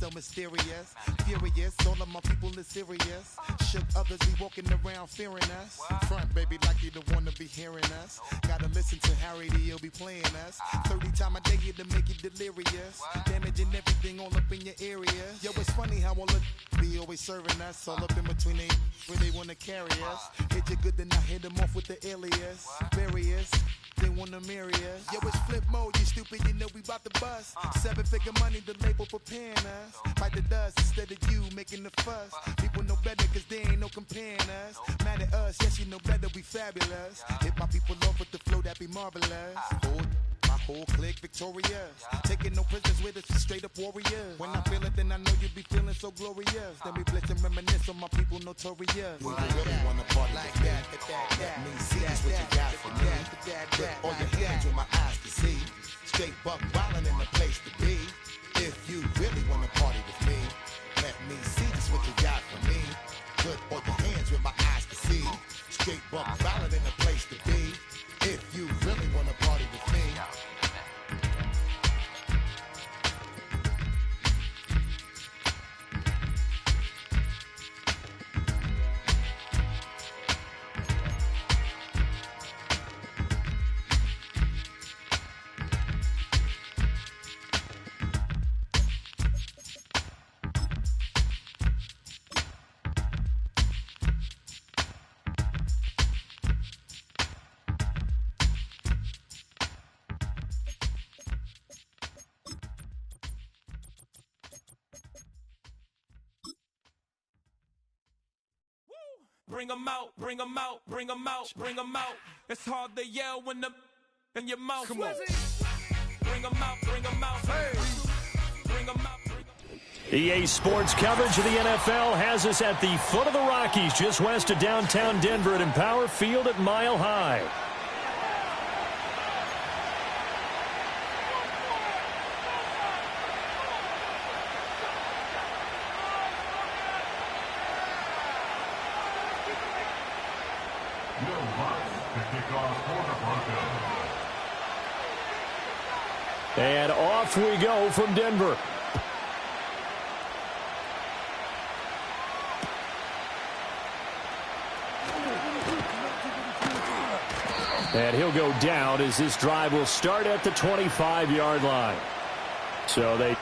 So mysterious, furious, all of my people is serious. Shook others be walking around fearing us. Front, baby, like you don't wanna be hearing us. Gotta listen to Harry D, he'll be playing us. 30 times a day to make you delirious. Damaging everything all up in your area. Yo, it's funny how all the be always serving us. All up in between they where they wanna carry us. Hit you good, then I hit them off with the alias. Various. They wanna marry us. Yo, it's flip mode, you stupid, you know we bout to bust. 7-figure money, the label preparing us. Bite the dust instead of you making the fuss. People know better cause they ain't no comparing us. Mad at us, yes you know better, we fabulous. Hit my people off with the flow, that be marvelous. My whole clique victorious. Taking no prisoners with us, straight up warriors. When I feel it, then I know you be feeling so glorious. Then we blitz and reminisce on my people notorious. Well, you really wanna party like that. Let me see just what you got for me. Put all your hands with my eyes to see. Straight buck wildin' in the place to be. If you really wanna party with me, let me see just what you got for me. Put all your hands with my eyes to see. Straight buck wildin' in the place to be. If you really wanna party with me. Bring them out, bring them out, bring them out, bring them out. It's hard to yell when the in your mouth. Come on. Bring them out, bring them out. Hey. Bring them out. EA Sports coverage of the NFL has us at the foot of the Rockies, just west of downtown Denver at Empower Field at Mile High. And off we go from Denver. And he'll go down as this drive will start at the 25-yard line. So they...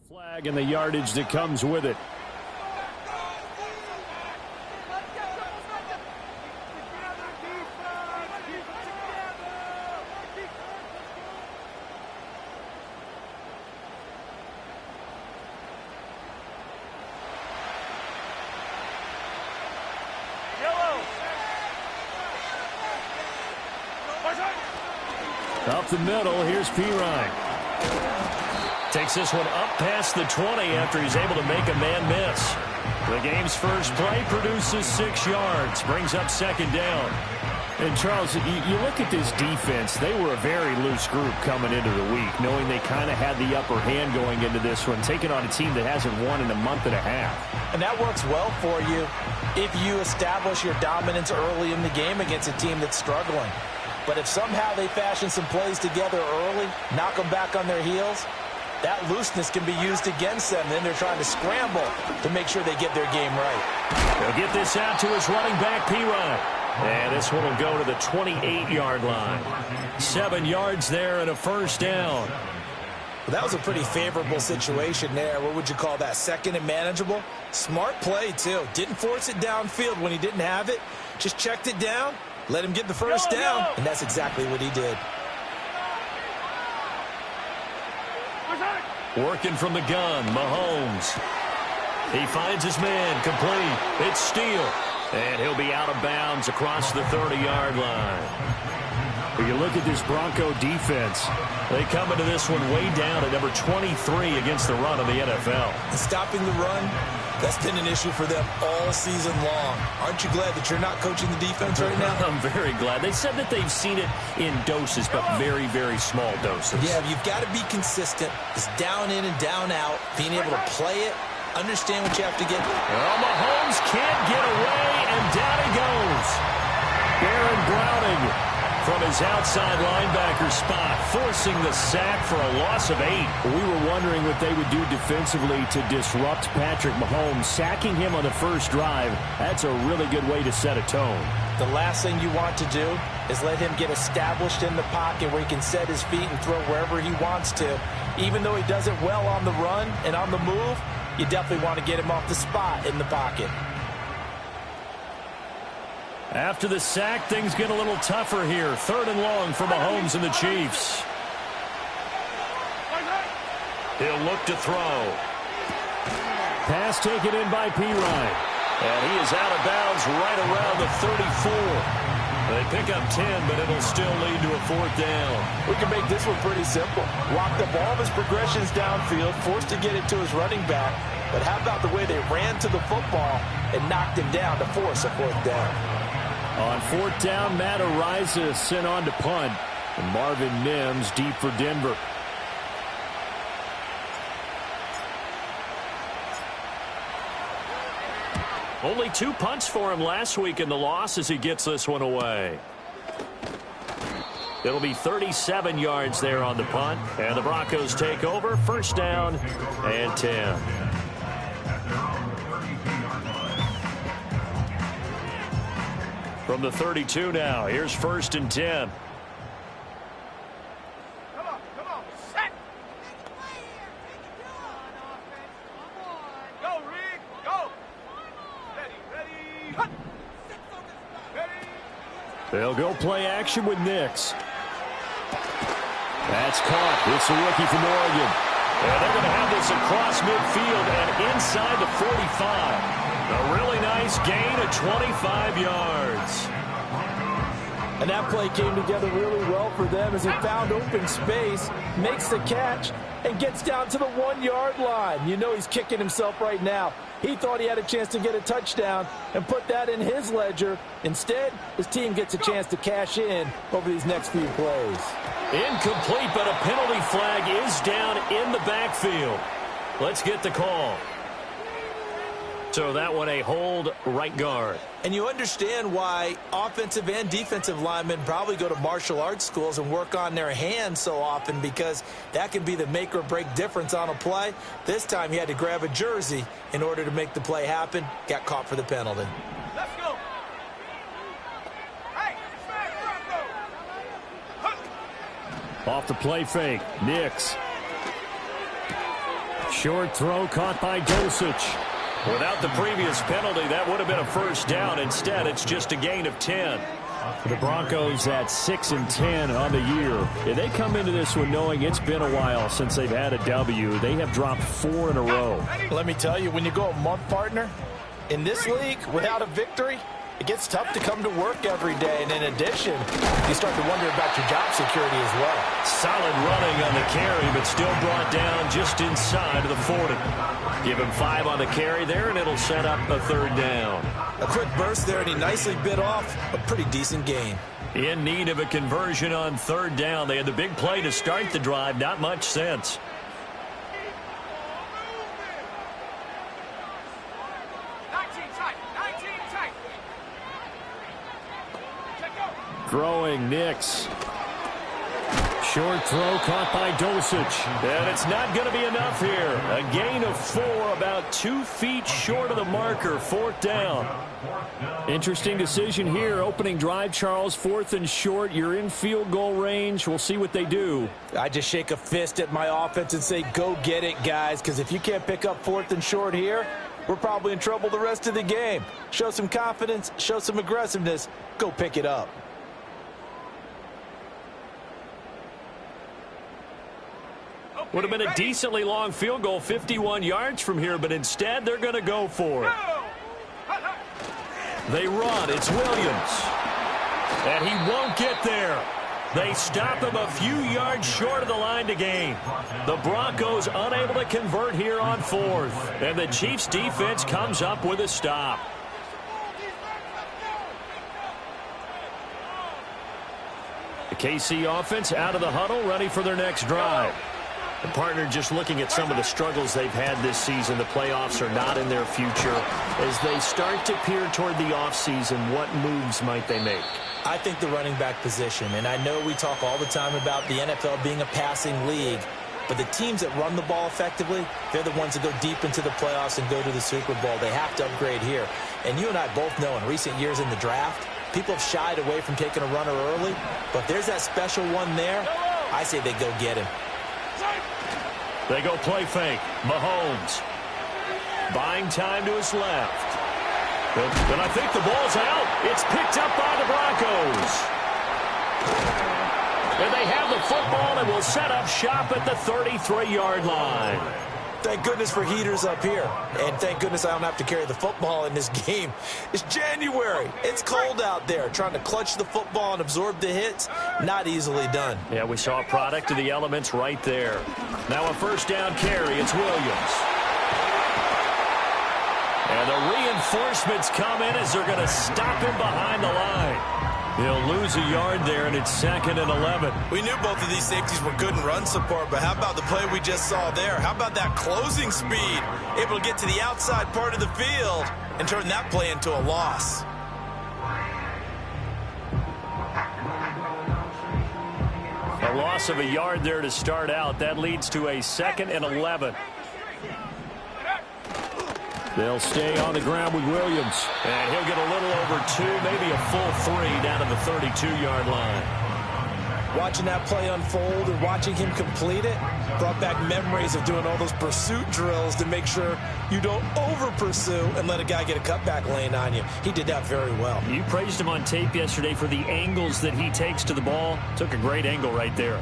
Flag and the yardage that comes with it. Up the middle, here's Pirine. Takes this one up past the 20 after he's able to make a man miss. The game's first play produces 6 yards, brings up second down. And, Charles, you look at this defense, they were a very loose group coming into the week, knowing they kind of had the upper hand going into this one, taking on a team that hasn't won in a month and a half. And that works well for you if you establish your dominance early in the game against a team that's struggling. But if somehow they fashion some plays together early, knock them back on their heels, that looseness can be used against them. Then they're trying to scramble to make sure they get their game right. They'll get this out to his running back, Pirine. And this one will go to the 28-yard line. 7 yards there and a first down. Well, that was a pretty favorable situation there. What would you call that? Second and manageable? Smart play, too. Didn't force it downfield when he didn't have it. Just checked it down Let him get the first down, and that's exactly what he did. Working from the gun, Mahomes. He finds his man, complete. It's Steele. And he'll be out of bounds across the 30-yard line. When you look at this Bronco defense, they come into this one way down at number 23 against the run of the NFL. And stopping the run, that's been an issue for them all season long. Aren't you glad that you're not coaching the defense right now? I'm very glad. They said that they've seen it in doses, but very, very small doses. Yeah, you've got to be consistent. It's down in and down out, being able to play it, understand what you have to get. Well, Mahomes can't get away, and down he goes. Baron Browning from his outside linebacker spot, forcing the sack for a loss of 8. We were wondering what they would do defensively to disrupt Patrick Mahomes. Sacking him on the first drive, that's a really good way to set a tone. The last thing you want to do is let him get established in the pocket where he can set his feet and throw wherever he wants to. Even though he does it well on the run and on the move, you definitely want to get him off the spot in the pocket. After the sack, things get a little tougher here. 3rd and long for Mahomes and the Chiefs. He'll look to throw. Pass taken in by P. Ryan. And he is out of bounds right around the 34. They pick up 10, but it'll still lead to a 4th down. We can make this one pretty simple. Locked up all of his progressions downfield, forced to get it to his running back. But how about the way they ran to the football and knocked him down to force a 4th down? On 4th down, Matt Araiza sent on to punt. And Marvin Mims deep for Denver. Only 2 punts for him last week in the loss as he gets this one away. It'll be 37 yards there on the punt. And the Broncos take over. 1st down and 10. From the 32 now, here's 1st and 10. Come on, set. Go, Rick, go. Ready. They'll go play action with Nix. That's caught. It's a rookie from Oregon. And they're going to have this across midfield and inside the 45. A really nice gain of 25 yards. And that play came together really well for them as he found open space, makes the catch, and gets down to the 1-yard line. You know he's kicking himself right now. He thought he had a chance to get a touchdown and put that in his ledger. Instead, his team gets a chance to cash in over these next few plays. Incomplete, but a penalty flag is down in the backfield. Let's get the call. So that one a hold right guard. And you understand why offensive and defensive linemen probably go to martial arts schools and work on their hands so often, because that can be the make or break difference on a play. This time he had to grab a jersey in order to make the play happen. Got caught for the penalty. Let's go. Hey, Off the play fake, Nix. Short throw caught by Dulcich. Without the previous penalty, that would have been a 1st down. Instead, it's just a gain of 10. The Broncos at 6-10 on the year. Yeah, they come into this one knowing it's been a while since they've had a W. They have dropped 4 in a row. Let me tell you, when you go a month, partner, in this league without a victory, it gets tough to come to work every day. And in addition, you start to wonder about your job security as well. Solid running on the carry, but still brought down just inside of the 40. Give him 5 on the carry there, and it'll set up a 3rd down. A quick burst there, and he nicely bit off a pretty decent gain. In need of a conversion on 3rd down. They had the big play to start the drive. Not much sense. Throwing Nix. Short throw caught by Dulcich. And it's not going to be enough here. A gain of 4, about 2 feet short of the marker. 4th down. Interesting decision here. Opening drive, Charles. 4th and short. You're in field goal range. We'll see what they do. I just shake a fist at my offense and say, go get it, guys. Because if you can't pick up 4th and short here, we're probably in trouble the rest of the game. Show some confidence, show some aggressiveness, go pick it up. Would have been a decently long field goal, 51 yards from here, but instead they're going to go for it. They run. It's Williams. And he won't get there. They stop him a few yards short of the line to gain. The Broncos unable to convert here on fourth. And the Chiefs defense comes up with a stop. The KC offense out of the huddle, ready for their next drive. The partner, just looking at some of the struggles they've had this season, the playoffs are not in their future. As they start to peer toward the offseason, what moves might they make? I think the running back position, and I know we talk all the time about the NFL being a passing league, but the teams that run the ball effectively, they're the ones that go deep into the playoffs and go to the Super Bowl. They have to upgrade here. And you and I both know in recent years in the draft, people have shied away from taking a runner early, but there's that special one there. I say they go get him. They go play fake. Mahomes buying time to his left. And I think the ball's out. It's picked up by the Broncos. And they have the football and will set up shop at the 33-yard line. Thank goodness for heaters up here. And thank goodness I don't have to carry the football in this game. It's January. It's cold out there. Trying to clutch the football and absorb the hits, not easily done. Yeah, we saw a product of the elements right there. Now a first down carry. It's Williams. And the reinforcements come in as they're going to stop him behind the line. He'll lose a yard there, and it's 2nd and 11. We knew both of these safeties were good in run support, but how about the play we just saw there? How about that closing speed? Able to get to the outside part of the field and turn that play into a loss. A loss of a yard there to start out. That leads to a 2nd and 11. They'll stay on the ground with Williams. And he'll get a little over 2, maybe a full 3 down to the 32-yard line. Watching that play unfold and watching him complete it brought back memories of doing all those pursuit drills to make sure you don't over-pursue and let a guy get a cutback lane on you. He did that very well. You praised him on tape yesterday for the angles that he takes to the ball. Took a great angle right there.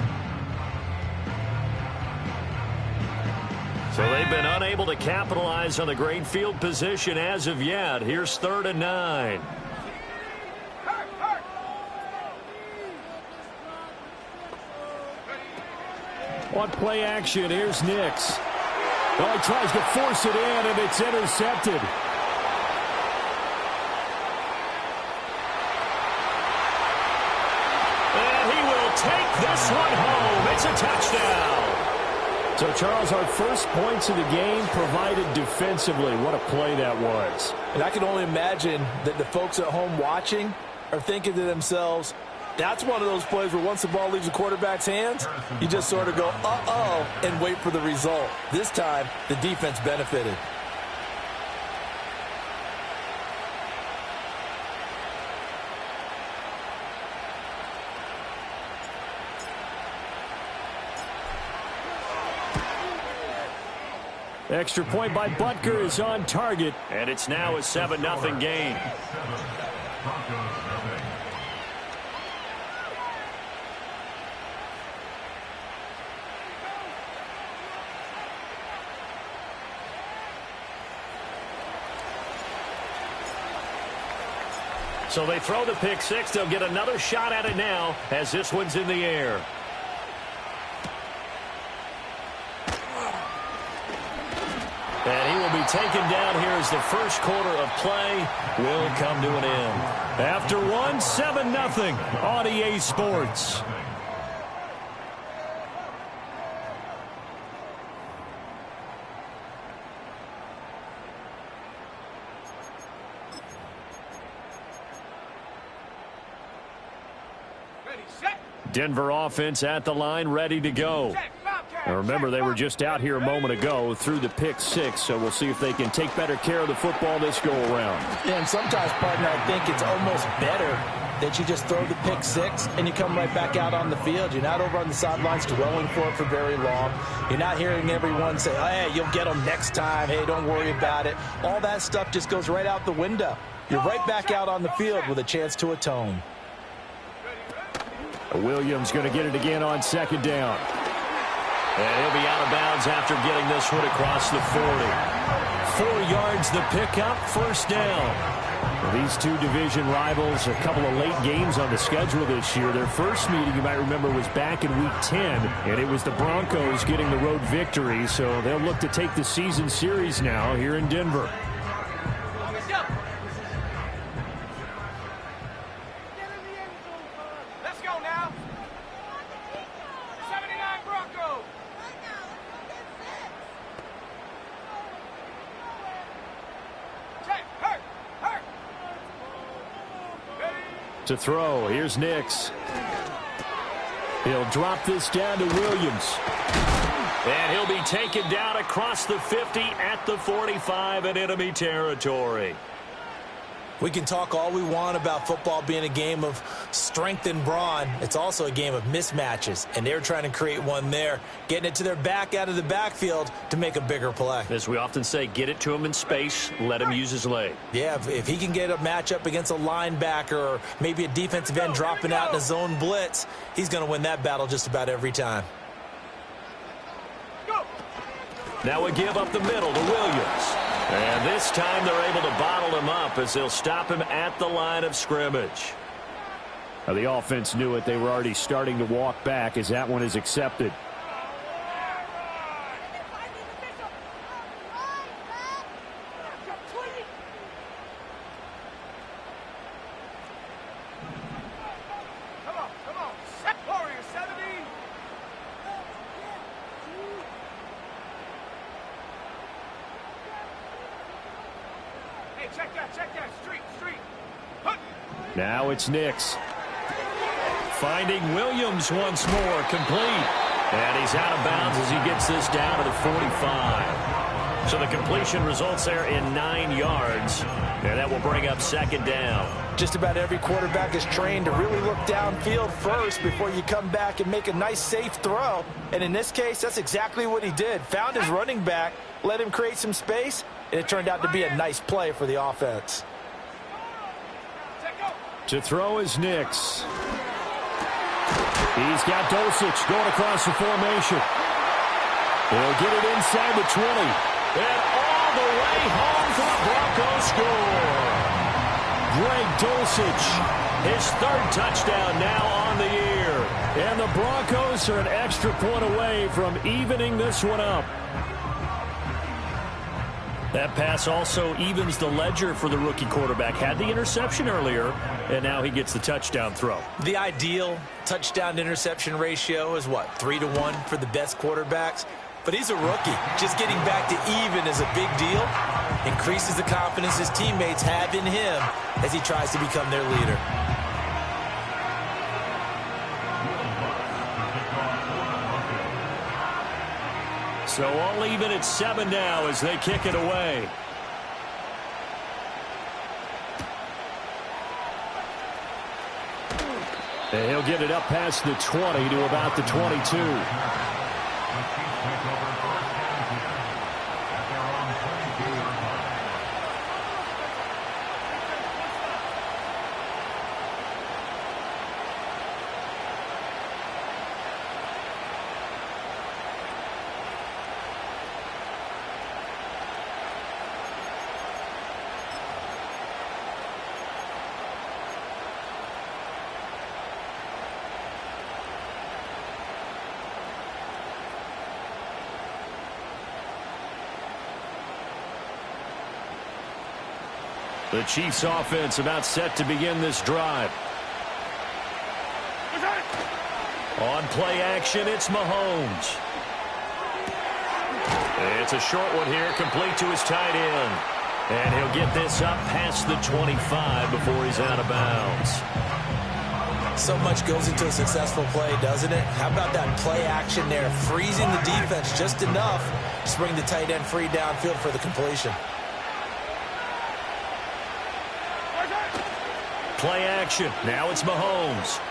So they've been unable to capitalize on the great field position as of yet. Here's 3rd and 9. On play action, here's Nix. Well, he tries to force it in, and it's intercepted. And he will take this one home. It's a touchdown. So, Charles, our first points of the game provided defensively. What a play that was. And I can only imagine that the folks at home watching are thinking to themselves, that's one of those plays where once the ball leaves the quarterback's hands, you just sort of go, uh-oh, and wait for the result. This time, the defense benefited. Extra point by Butker is on target, and it's now a 7-0 game. So they throw the pick six. They'll get another shot at it now as this one's in the air. And he will be taken down here as the first quarter of play will come to an end. After one, 7-0 on EA Sports. Denver offense at the line, ready to go. Now remember, they were just out here a moment ago through the pick six, so we'll see if they can take better care of the football this go-around. Yeah, and sometimes, partner, I think it's almost better that you just throw the pick six and you come right back out on the field. You're not over on the sidelines dwelling for it for very long. You're not hearing everyone say, hey, you'll get them next time. Hey, don't worry about it. All that stuff just goes right out the window. You're right back out on the field with a chance to atone. Williams going to get it again on second down. And he'll be out of bounds after getting this one across the 40. 4 yards the pickup, first down. Well, these two division rivals, a couple of late games on the schedule this year. Their first meeting, you might remember, was back in Week 10, and it was the Broncos getting the road victory, so they'll look to take the season series now here in Denver. Let's go now. 79 Broncos. Check. Hurt. To throw, here's Nix. He'll drop this down to Williams. And he'll be taken down across the 50 at the 45 in enemy territory. We can talk all we want about football being a game of strength and brawn. It's also a game of mismatches, and they're trying to create one there, getting it to their back out of the backfield to make a bigger play. As we often say, get it to him in space, let him use his leg. Yeah, if he can get a matchup against a linebacker or maybe a defensive end dropping out in a zone blitz, he's going to win that battle just about every time. Now a give up the middle to Williams. And this time they're able to bottle him up as they'll stop him at the line of scrimmage. Now the offense knew it. They were already starting to walk back as that one is accepted. Come on. Set Warrior 70. Hey, check that. Street. Hook. Now it's Nix. Finding Williams once more, complete. And he's out of bounds as he gets this down to the 45. So the completion results there in 9 yards. And that will bring up second down. Just about every quarterback is trained to really look downfield first before you come back and make a nice, safe throw. And in this case, that's exactly what he did. Found his running back, let him create some space, and it turned out to be a nice play for the offense. To throw is Nix. He's got Dulcich going across the formation. He'll get it inside the 20. And all the way home for the Broncos score. Greg Dulcich, his third touchdown now on the year. And the Broncos are an extra point away from evening this one up. That pass also evens the ledger for the rookie quarterback. Had the interception earlier, and now he gets the touchdown throw. The ideal touchdown-interception ratio is what, 3-to-1 for the best quarterbacks? But he's a rookie. Just getting back to even is a big deal. Increases the confidence his teammates have in him as he tries to become their leader. So all even at 7 now as they kick it away. And he'll get it up past the 20 to about the 22. The Chiefs offense about set to begin this drive. On play action, it's Mahomes. It's a short one here, complete to his tight end. And he'll get this up past the 25 before he's out of bounds. So much goes into a successful play, doesn't it? How about that play action there, freezing the defense just enough to bring the tight end free downfield for the completion. play action. Now it's Mahomes.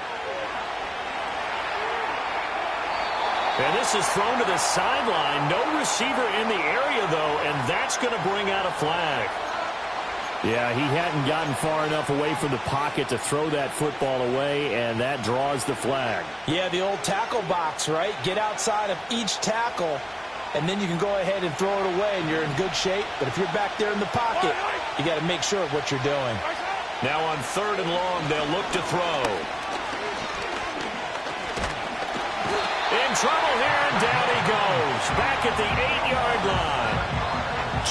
And this is thrown to the sideline. No receiver in the area, though, and that's going to bring out a flag. Yeah, he hadn't gotten far enough away from the pocket to throw that football away, and that draws the flag. Yeah, the old tackle box, right? Get outside of each tackle, and then you can go ahead and throw it away, and you're in good shape. But if you're back there in the pocket, you got to make sure of what you're doing. Now on 3rd and long, they'll look to throw. In trouble here, and down he goes. Back at the 8-yard line.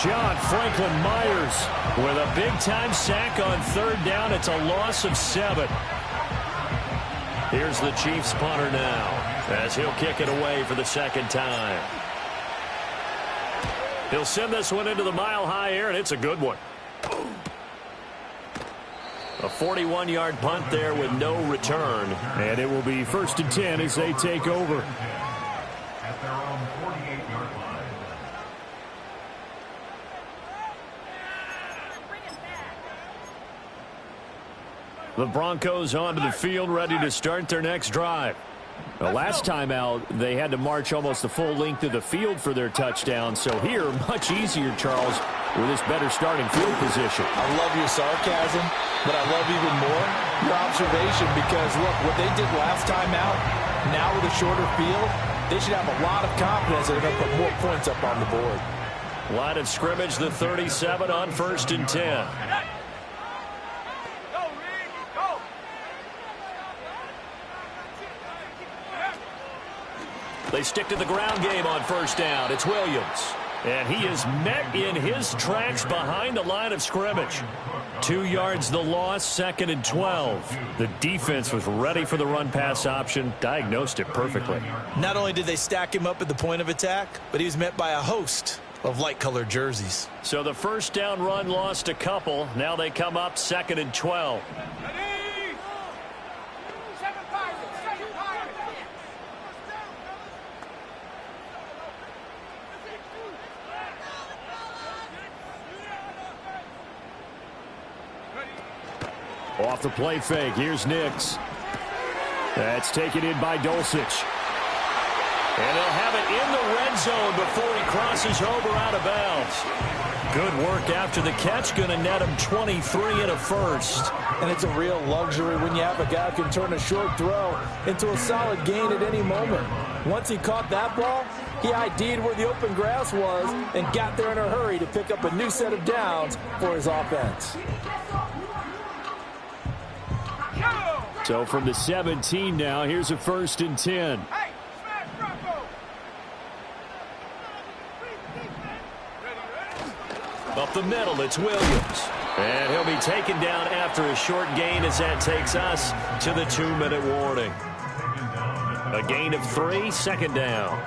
John Franklin Myers with a big-time sack on 3rd down. It's a loss of 7. Here's the Chiefs punter now as he'll kick it away for the 2nd time. He'll send this one into the mile-high air, and it's a good one. A 41-yard punt there with no return. And it will be 1st and 10 as they take over. At their own 48-yard line. The Broncos onto the field, ready to start their next drive. The last time out, they had to march almost the full length of the field for their touchdown. So here, much easier, Charles, with this better starting field position. I love your sarcasm, but I love even more your observation because, look, what they did last time out, now with a shorter field, they should have a lot of confidence that they're going to put more points up on the board. Line of scrimmage, the 37 on 1st and 10. They stick to the ground game on 1st down. It's Williams. And he is met in his tracks behind the line of scrimmage. 2 yards the loss, 2nd and 12. The defense was ready for the run-pass option, diagnosed it perfectly. Not only did they stack him up at the point of attack, but he was met by a host of light-colored jerseys. So the 1st down run lost a couple. Now they come up 2nd and 12. Off the play fake, here's Nix. That's taken in by Dulcich. And they'll have it in the red zone before he crosses over out of bounds. Good work after the catch, going to net him 23 and a first. And it's a real luxury when you have a guy who can turn a short throw into a solid gain at any moment. Once he caught that ball, he ID'd where the open grass was and got there in a hurry to pick up a new set of downs for his offense. So from the 17 now, here's a 1st and 10. Up the middle, it's Williams. And he'll be taken down after a short gain as that takes us to the 2-minute warning. A gain of 3, 2nd down.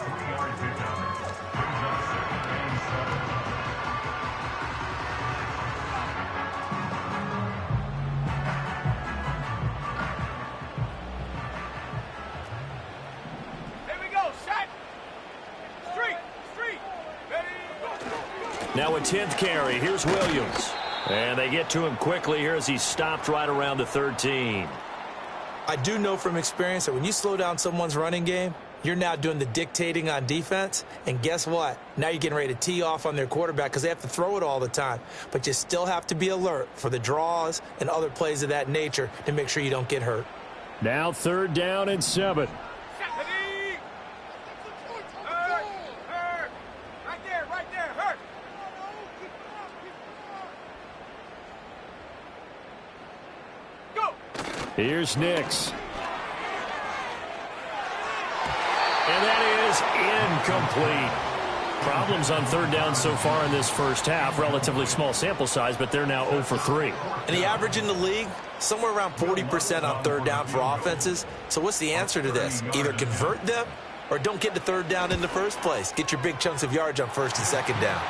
Now a 10th carry. Here's Williams. And they get to him quickly here as he's stopped right around the 13. I do know from experience that when you slow down someone's running game, you're now doing the dictating on defense. And guess what? Now you're getting ready to tee off on their quarterback because they have to throw it all the time. But you still have to be alert for the draws and other plays of that nature to make sure you don't get hurt. Now 3rd down and 7. Here's Nix. And that is incomplete. Problems on 3rd down so far in this first half. Relatively small sample size, but they're now 0 for 3. And the average in the league, somewhere around 40% on 3rd down for offenses. So what's the answer to this? Either convert them or don't get to 3rd down in the first place. Get your big chunks of yards on 1st and 2nd down.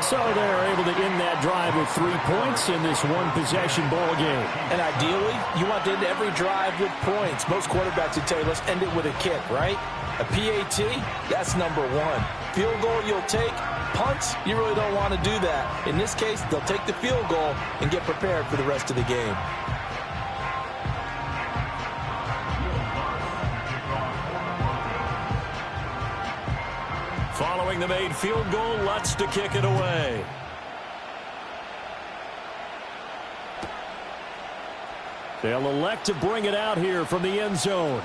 So they're able to end that drive with 3 points in this one-possession ball game. And ideally, you want to end every drive with points. Most quarterbacks would tell you, let's end it with a kick, right? A PAT, that's number 1. Field goal, you'll take. Punts, you really don't want to do that. In this case, they'll take the field goal and get prepared for the rest of the game. Following the made field goal, Lutz to kick it away. They'll elect to bring it out here from the end zone.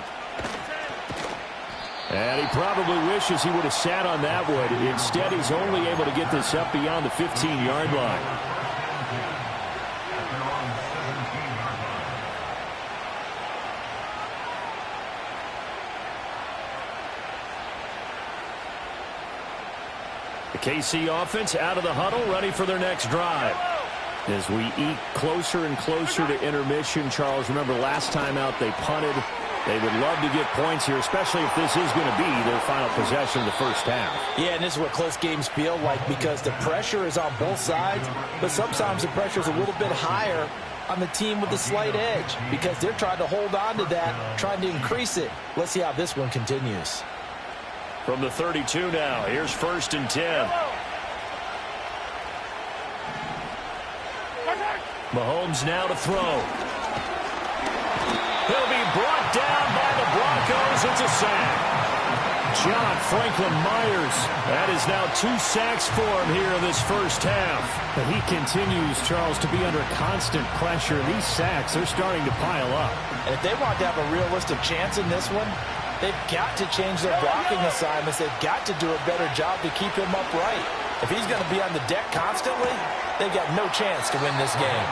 And he probably wishes he would have sat on that one. Instead, he's only able to get this up beyond the 15-yard line. The KC offense out of the huddle, ready for their next drive. As we eke closer and closer to intermission, Charles, remember last time out they punted. They would love to get points here, especially if this is going to be their final possession of the first half. Yeah, and this is what close games feel like because the pressure is on both sides, but sometimes the pressure is a little bit higher on the team with the slight edge because they're trying to hold on to that, trying to increase it. Let's see how this one continues. From the 32 now, here's 1st and 10. Mahomes now to throw. He'll be brought down by the Broncos. It's a sack. John Franklin Myers. That is now 2 sacks for him here in this first half. But he continues, Charles, to be under constant pressure. These sacks are starting to pile up. And if they want to have a realistic chance in this one, they've got to change their blocking assignments. They've got to do a better job to keep him upright. If he's going to be on the deck constantly, they've got no chance to win this game.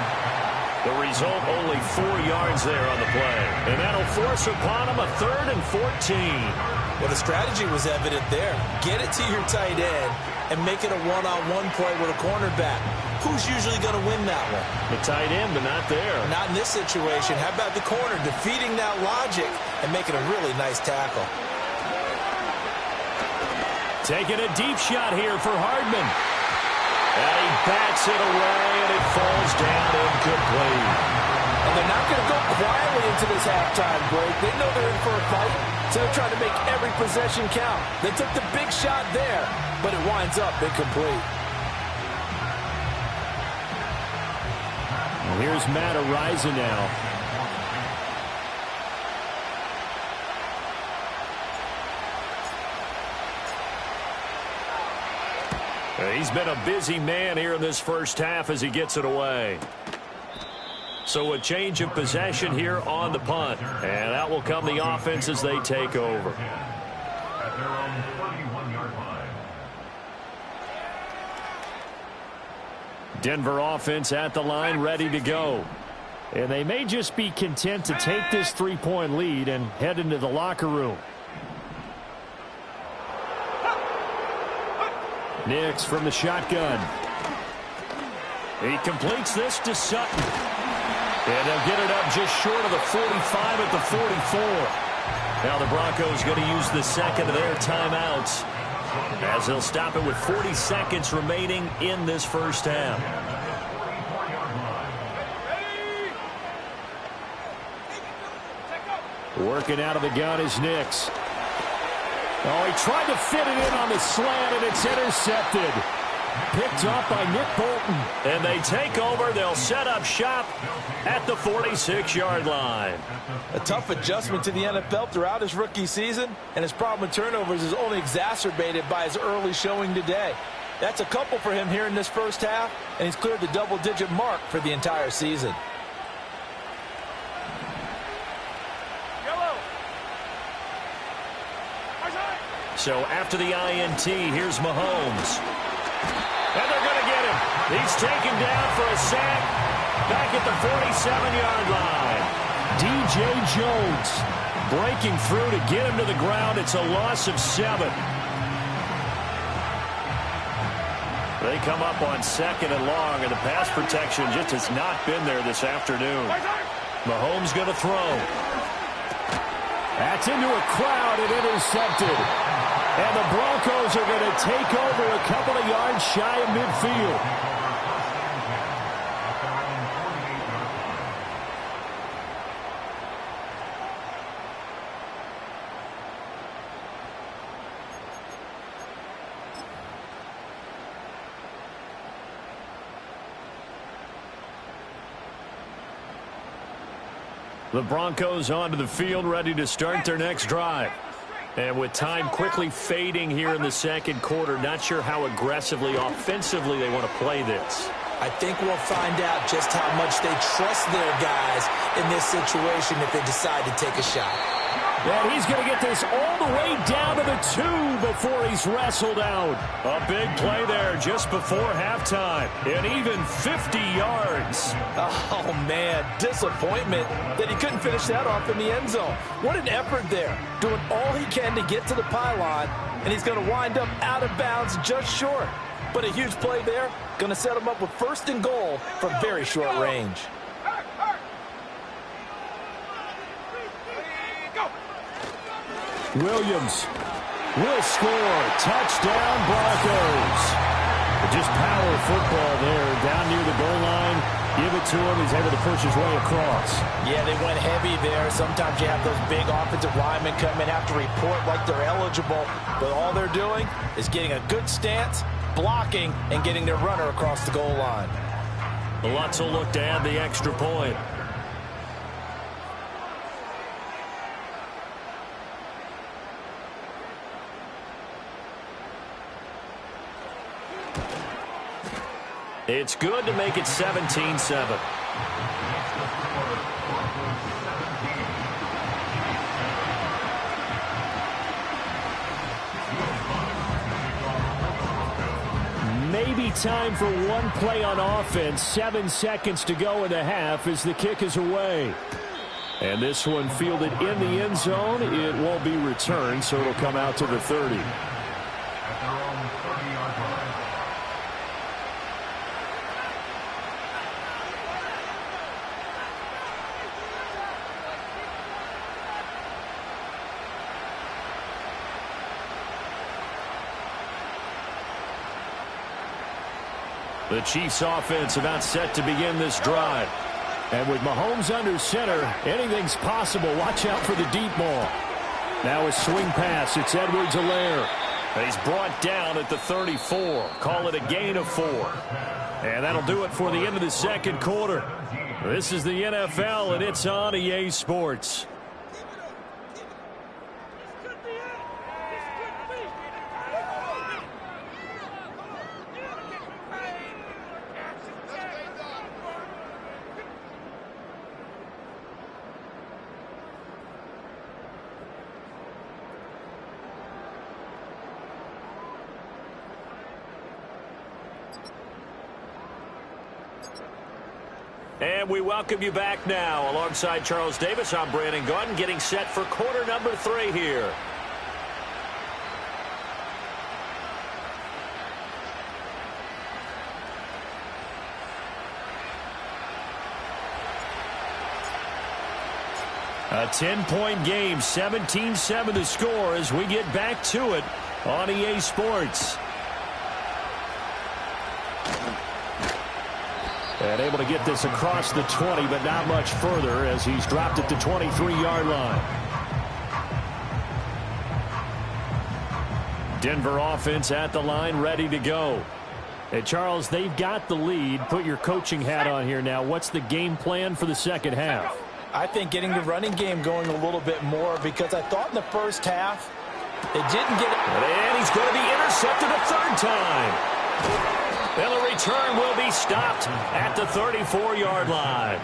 The result, only 4 yards there on the play. And that'll force upon him a 3rd and 14. Well, the strategy was evident there. Get it to your tight end and make it a one-on-one play with a cornerback. Who's usually going to win that one? The tight end, but not there. Not in this situation. How about the corner defeating that logic and making a really nice tackle? Taking a deep shot here for Hardman. And he bats it away, and it falls down incomplete. And they're not going to go quietly into this halftime break. They know they're in for a fight, so they're trying to make every possession count. They took the big shot there, but it winds up incomplete. Well, here's Matt Araiza now. He's been a busy man here in this first half as he gets it away. So a change of possession here on the punt. And out will come the offense as they take over. At their own 31-yard line. Denver offense at the line, ready to go. And they may just be content to take this 3-point lead and head into the locker room. Nix from the shotgun. He completes this to Sutton. And they'll get it up just short of the 45 at the 44. Now the Broncos going to use the second of their timeouts as they'll stop it with 40 seconds remaining in this first half. Working out of the gun is Nix. Oh, he tried to fit it in on the slant, and it's intercepted. Picked up by Nick Bolton. And they take over. They'll set up shop at the 46-yard line. A tough adjustment to the NFL throughout his rookie season, and his problem with turnovers is only exacerbated by his early showing today. That's a couple for him here in this first half, and he's cleared the double-digit mark for the entire season. So after the INT, here's Mahomes. And they're going to get him. He's taken down for a sack back at the 47-yard line. DJ Jones breaking through to get him to the ground. It's a loss of 7. They come up on 2nd and long, and the pass protection just has not been there this afternoon. Mahomes going to throw. That's into a crowd and intercepted. And the Broncos are going to take over a couple of yards shy of midfield. The Broncos onto the field, ready to start their next drive. And with time quickly fading here in the second quarter, not sure how aggressively, offensively they want to play this. I think we'll find out just how much they trust their guys in this situation if they decide to take a shot. And he's going to get this all the way down to the 2 before he's wrestled out. A big play there just before halftime. And even 50 yards. Oh, man, disappointment that he couldn't finish that off in the end zone. What an effort there, doing all he can to get to the pylon, and he's going to wind up out of bounds just short. But a huge play there, going to set him up with 1st and goal from very short range. Williams will score. Touchdown, Broncos. Just power football there. Down near the goal line. Give it to him. He's able to push his way across. Yeah, they went heavy there. Sometimes you have those big offensive linemen come in, have to report like they're eligible. But all they're doing is getting a good stance, blocking, and getting their runner across the goal line. Lots of look to add the extra point. It's good to make it 17-7. Maybe time for one play on offense. 7 seconds to go in the half as the kick is away. And this one fielded in the end zone. It won't be returned, so it'll come out to the 30. At their own 30-yard line. The Chiefs offense about set to begin this drive. And with Mahomes under center, anything's possible. Watch out for the deep ball. Now a swing pass. It's Edwards-Helaire. He's brought down at the 34. Call it a gain of 4. And that'll do it for the end of the second quarter. This is the NFL, and it's on EA Sports. And we welcome you back now. Alongside Charles Davis, I'm Brandon Gaudin, getting set for quarter number 3 here. A 10-point game, 17-7 the score as we get back to it on EA Sports. And able to get this across the 20, but not much further as he's dropped at the 23-yard line. Denver offense at the line, ready to go. Hey, Charles, they've got the lead. Put your coaching hat on here now. What's the game plan for the second half? I think getting the running game going a little bit more, because I thought in the first half they didn't get it. And he's going to be intercepted a 3rd time. And the return will be stopped at the 34-yard line.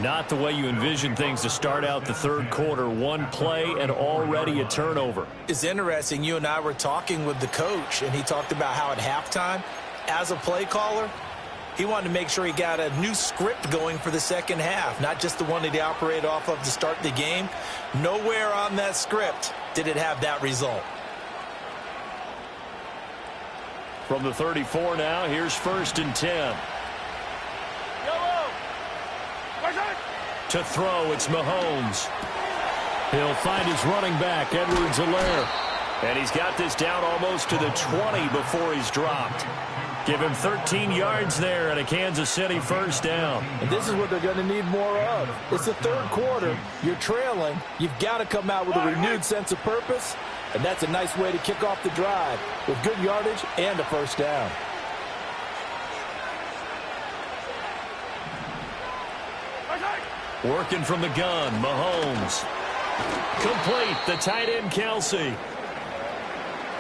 Not the way you envision things to start out the third quarter. One play and already a turnover. It's interesting. You and I were talking with the coach, and he talked about how at halftime, as a play caller, he wanted to make sure he got a new script going for the second half, not just the one that he operated off of to start the game. Nowhere on that script did it have that result. From the 34 now, here's 1st and 10. To throw, it's Mahomes. He'll find his running back, Edwards-Helaire. And he's got this down almost to the 20 before he's dropped. Give him 13 yards there and a Kansas City 1st down. And this is what they're going to need more of. It's the third quarter. You're trailing. You've got to come out with a renewed sense of purpose. And that's a nice way to kick off the drive with good yardage and a 1st down. Working from the gun, Mahomes. Complete. The tight end, Kelsey.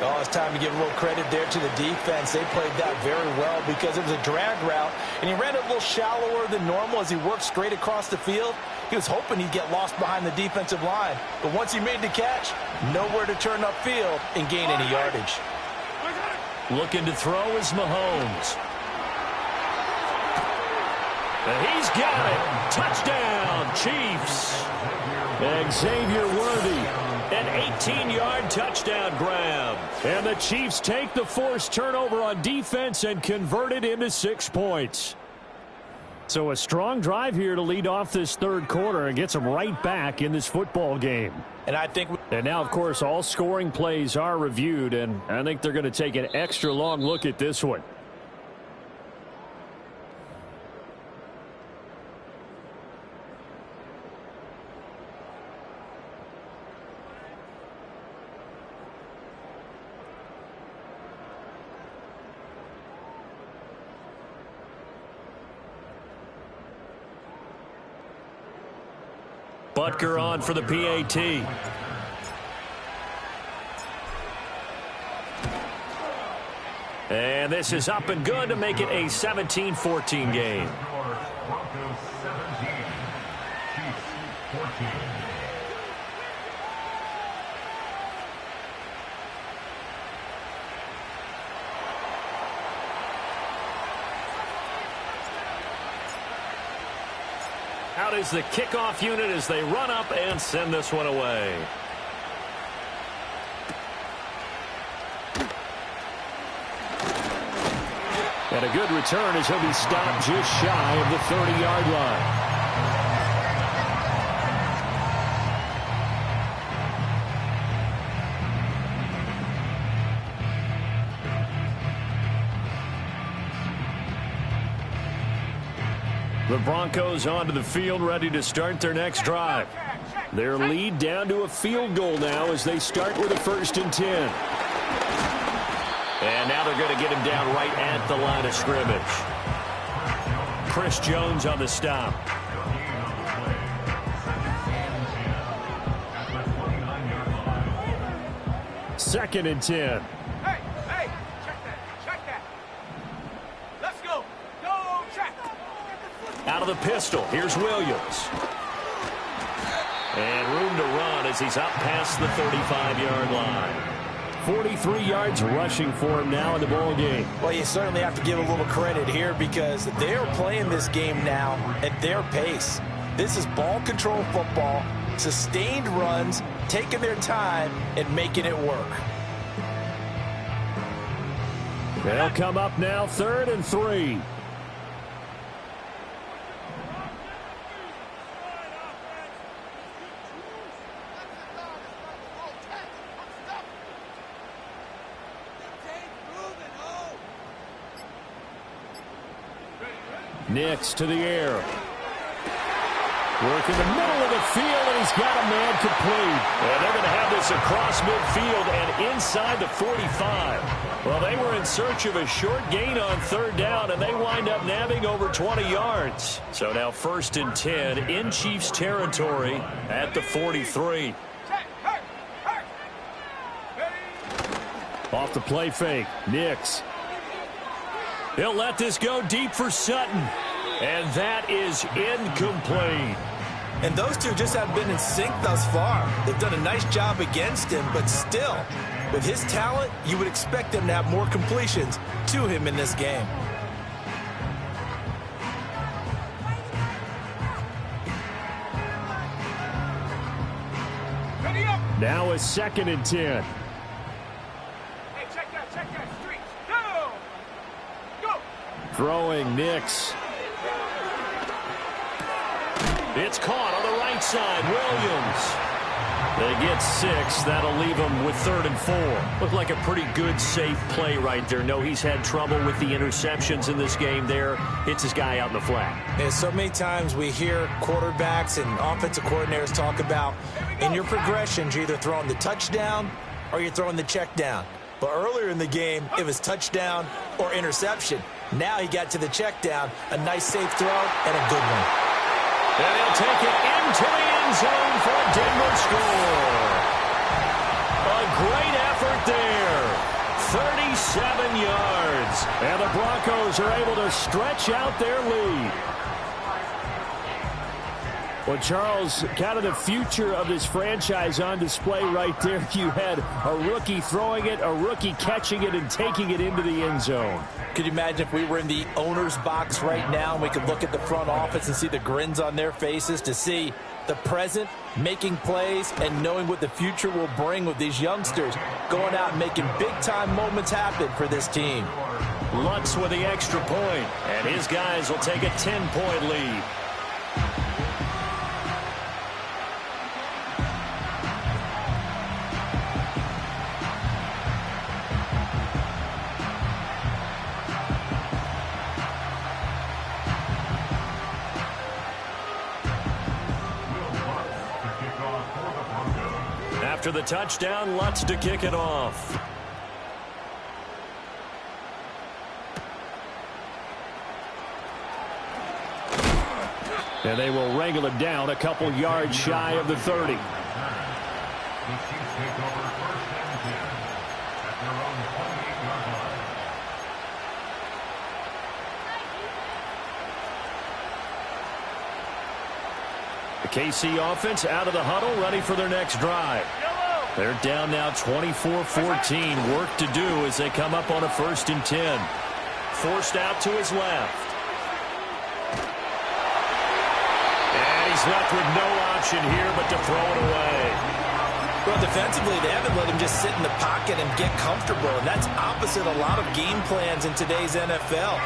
Oh, it's time to give a little credit there to the defense. They played that very well because it was a drag route, and he ran it a little shallower than normal as he worked straight across the field. He was hoping he'd get lost behind the defensive line, but once he made the catch, nowhere to turn upfield and gain any yardage. Looking to throw is Mahomes. And he's got it. Touchdown, Chiefs. Xavier Worthy, an 18-yard touchdown grab. And the Chiefs take the forced turnover on defense and convert it into 6 points. So a strong drive here to lead off this third quarter and gets them right back in this football game. And now, of course, all scoring plays are reviewed, and I think they're going to take an extra long look at this one. Butker on for the PAT. And this is up and good to make it a 17-14 game. Broncos 17, Chiefs 14. Out is the kickoff unit as they run up and send this one away. And a good return as he'll be stopped just shy of the 30-yard line. The Broncos onto the field, ready to start their next drive. Their lead down to a field goal now as they start with a 1st and 10. And now they're going to get him down right at the line of scrimmage. Chris Jones on the stop. 2nd and 10. Hey, check that. Let's go. Go, check. Out of the pistol, here's Williams. And room to run as he's up past the 35-yard line. 43 yards rushing for him now in the ball game. Well, you certainly have to give a little credit here because they're playing this game now at their pace. This is ball control football, sustained runs, taking their time and making it work. They'll come up now 3rd and 3. Nix to the air. Work in the middle of the field, and he's got a man complete. And they're going to have this across midfield and inside the 45. Well, they were in search of a short gain on 3rd down, and they wind up nabbing over 20 yards. So now 1st and 10 in Chiefs territory at the 43. Off the play fake, Nix. He'll let this go deep for Sutton. And that is incomplete. And those two just have been in sync thus far. They've done a nice job against him, but still, with his talent, you would expect him to have more completions to him in this game. Now a 2nd and 10. Hey, check that street. Go! Throwing Nix. It's caught on the right side. Williams. They get 6. That'll leave them with 3rd and 4. Looked like a pretty good, safe play right there. No, he's had trouble with the interceptions in this game there. Hits his guy out in the flat. Yeah, so many times we hear quarterbacks and offensive coordinators talk about in your progressions, you're either throwing the touchdown or you're throwing the check down. But earlier in the game, it was touchdown or interception. Now he got to the check down, a nice safe throw, and a good one. And he'll take it in into the end zone for a Denver score. A great effort there. 37 yards. And the Broncos are able to stretch out their lead. Well, Charles, kind of the future of this franchise on display right there. You had a rookie throwing it, a rookie catching it, and taking it into the end zone. Could you imagine if we were in the owner's box right now and we could look at the front office and see the grins on their faces, to see the present making plays and knowing what the future will bring with these youngsters going out and making big-time moments happen for this team. Lutz with the extra point, and his guys will take a 10-point lead. After the touchdown, Lutz to kick it off. And they will wrangle it down a couple yards shy of the 30. The Chiefs take over 1st and 10 at their own 28-yard line. The KC offense out of the huddle, ready for their next drive. They're down now 24-14. Work to do as they come up on a 1st and 10. Forced out to his left. And he's left with no option here but to throw it away. Well, defensively, they haven't let him just sit in the pocket and get comfortable, and that's opposite a lot of game plans in today's NFL.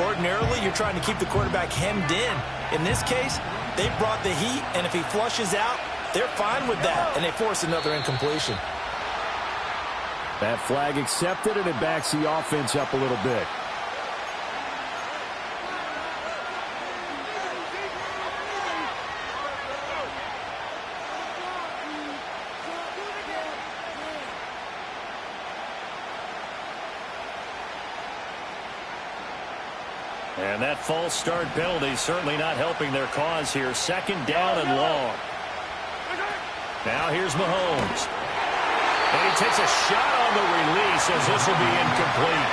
Ordinarily, you're trying to keep the quarterback hemmed in. In this case, they brought the heat, and if he flushes out, they're fine with that, and they force another incompletion. That flag accepted, and it backs the offense up a little bit. And that false start penalty certainly not helping their cause here. 2nd down and long. Now here's Mahomes. And he takes a shot on the release as this will be incomplete.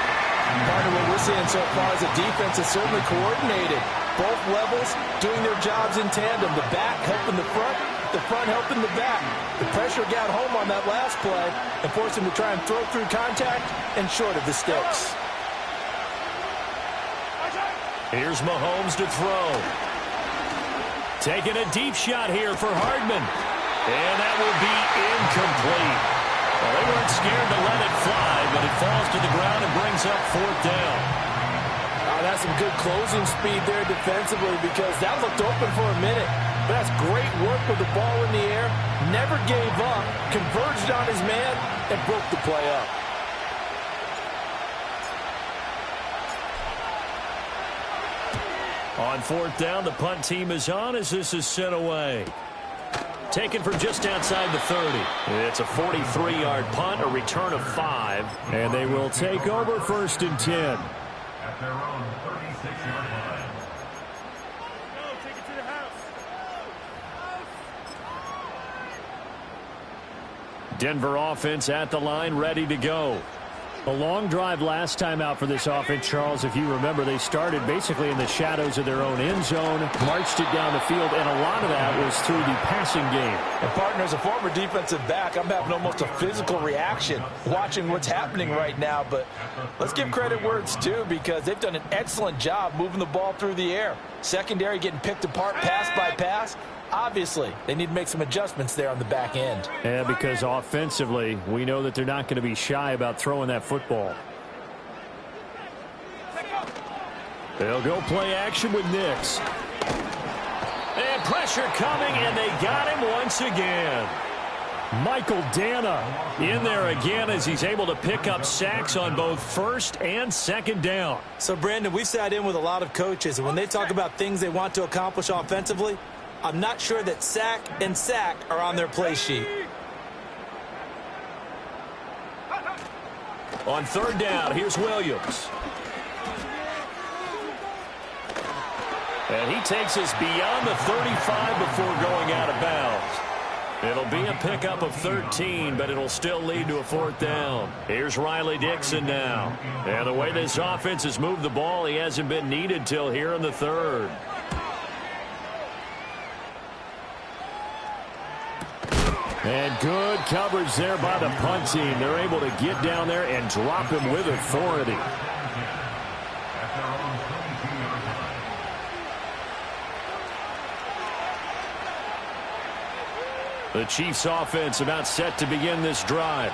Partner, what we're seeing so far is a defense is certainly coordinated. Both levels doing their jobs in tandem. The back helping the front helping the back. The pressure got home on that last play and forced him to try and throw through contact and short of the sticks. Here's Mahomes to throw. Taking a deep shot here for Hardman. And that will be incomplete. Well, they weren't scared to let it fly, but it falls to the ground and brings up 4th down. Oh, that's some good closing speed there defensively, because that looked open for a minute. But that's great work with the ball in the air. Never gave up, converged on his man, and broke the play up. On 4th down, the punt team is on as this is sent away. Taken from just outside the 30. It's a 43-yard punt, a return of 5. And they will take over 1st and 10. At their own 36-yard line. Take it to the house. Denver offense at the line, ready to go. A long drive last time out for this offense, Charles. If you remember, they started basically in the shadows of their own end zone, marched it down the field, and a lot of that was through the passing game. And, partner, as a former defensive back, I'm having almost a physical reaction watching what's happening right now. But let's give credit where it's due, because they've done an excellent job moving the ball through the air. Secondary getting picked apart pass by pass. Obviously, they need to make some adjustments there on the back end. Yeah, because offensively, we know that they're not going to be shy about throwing that football. They'll go play action with Nix. And pressure coming, and they got him once again. Michael Dana in there again as he's able to pick up sacks on both 1st and 2nd down. So, Brandon, we've sat in with a lot of coaches, and when they talk about things they want to accomplish offensively, I'm not sure that sack and sack are on their play sheet. On 3rd down, here's Williams. And he takes us beyond the 35 before going out of bounds. It'll be a pickup of 13, but it'll still lead to a 4th down. Here's Riley Dixon now. And the way this offense has moved the ball, he hasn't been needed till here in the 3rd. And good coverage there by the punt team. They're able to get down there and drop him with authority. The Chiefs offense about set to begin this drive.